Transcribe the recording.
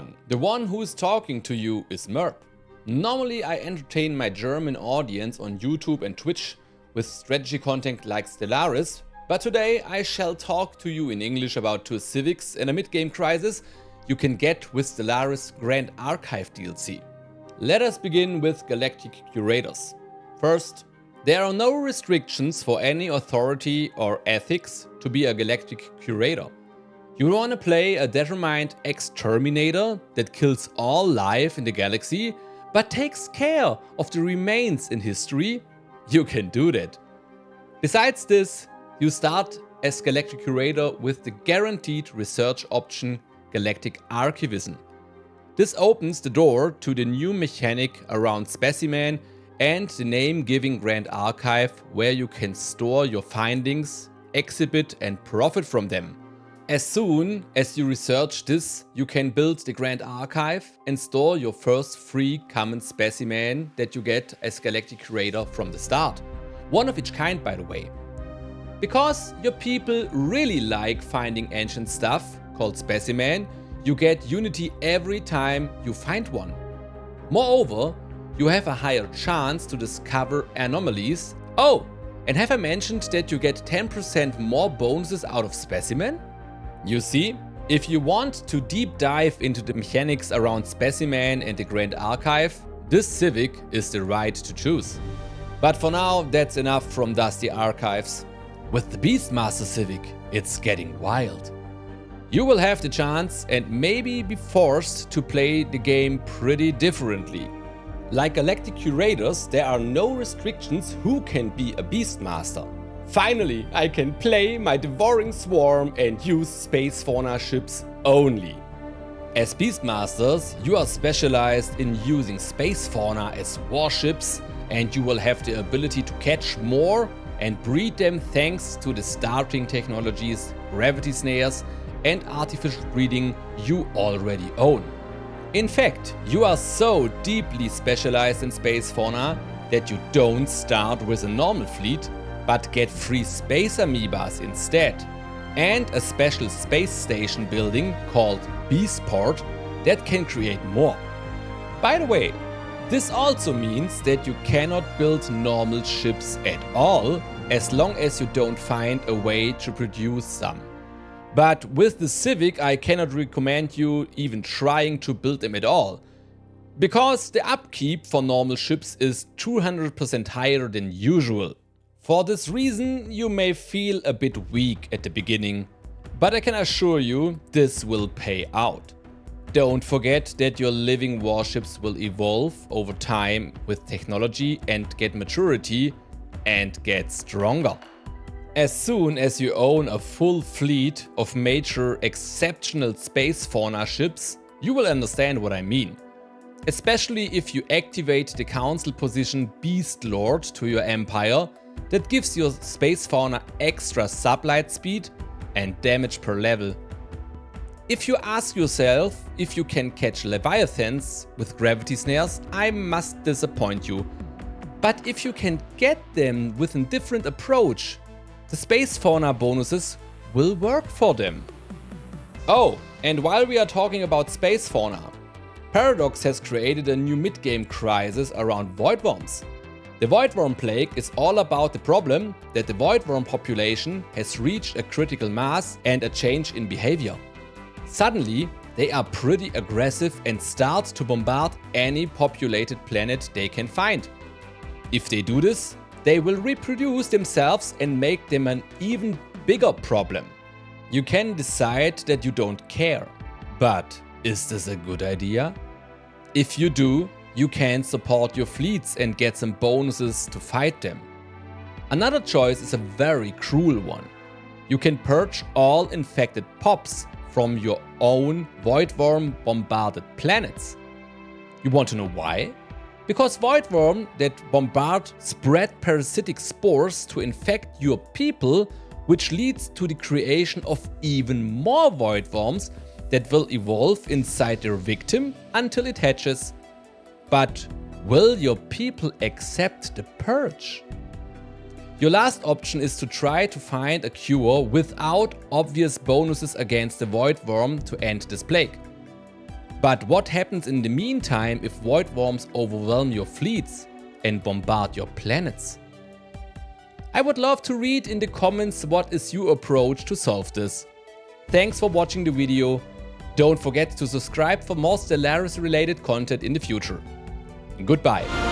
everyone, the one who is talking to you is Merp. Normally I entertain my German audience on YouTube and Twitch with strategy content like Stellaris, but today I shall talk to you in English about two Civics and a mid-game crisis you can get with Stellaris Grand Archive DLC. Let us begin with Galactic Curators. First, there are no restrictions for any authority or ethics to be a Galactic Curator. You want to play a determined exterminator that kills all life in the galaxy, but takes care of the remains in history? You can do that. Besides this, you start as Galactic Curator with the guaranteed research option Galactic Archivism. This opens the door to the new mechanic around Specimen and the name-giving Grand Archive, where you can store your findings, exhibit and profit from them. As soon as you research this, you can build the Grand Archive and store your first free common specimen that you get as Galactic Curator from the start. One of each kind, by the way. Because your people really like finding ancient stuff called specimen, you get Unity every time you find one. Moreover, you have a higher chance to discover anomalies. Oh, and have I mentioned that you get 10% more bonuses out of specimen? You see, if you want to deep dive into the mechanics around Specimen and the Grand Archive, this Civic is the right to choose. But for now, that's enough from Dusty Archives. With the Beastmaster Civic, it's getting wild. You will have the chance and maybe be forced to play the game pretty differently. Like Galactic Curators, there are no restrictions who can be a Beastmaster. Finally, I can play my devouring swarm and use space fauna ships only. As Beastmasters, you are specialized in using space fauna as warships, and you will have the ability to catch more and breed them thanks to the starting technologies, gravity snares and artificial breeding you already own. In fact, you are so deeply specialized in space fauna that you don't start with a normal fleet, but get free space amoebas instead, and a special space station building called Beastport that can create more. By the way, this also means that you cannot build normal ships at all, as long as you don't find a way to produce some. But with the Civic, I cannot recommend you even trying to build them at all, because the upkeep for normal ships is 200% higher than usual. For this reason, you may feel a bit weak at the beginning, but I can assure you this will pay out. Don't forget that your living warships will evolve over time with technology and get maturity and get stronger. As soon as you own a full fleet of major exceptional space fauna ships, you will understand what I mean. Especially if you activate the council position Beast Lord to your empire, that gives your space fauna extra sublight speed and damage per level. If you ask yourself if you can catch leviathans with gravity snares, I must disappoint you. But if you can get them with a different approach, the space fauna bonuses will work for them. Oh, and while we are talking about space fauna, Paradox has created a new mid-game crisis around voidworms. The Voidworm Plague is all about the problem that the voidworm population has reached a critical mass and a change in behavior. Suddenly, they are pretty aggressive and start to bombard any populated planet they can find. If they do this, they will reproduce themselves and make them an even bigger problem. You can decide that you don't care, but is this a good idea? If you do, you can support your fleets and get some bonuses to fight them. Another choice is a very cruel one. You can purge all infected pops from your own voidworm bombarded planets. You want to know why? Because voidworm that bombard spread parasitic spores to infect your people, which leads to the creation of even more voidworms that will evolve inside their victim until it hatches. But will your people accept the purge? Your last option is to try to find a cure without obvious bonuses against the Voidworm to end this plague. But what happens in the meantime if voidworms overwhelm your fleets and bombard your planets? I would love to read in the comments what is your approach to solve this. Thanks for watching the video. Don't forget to subscribe for more Stellaris related content in the future. Goodbye.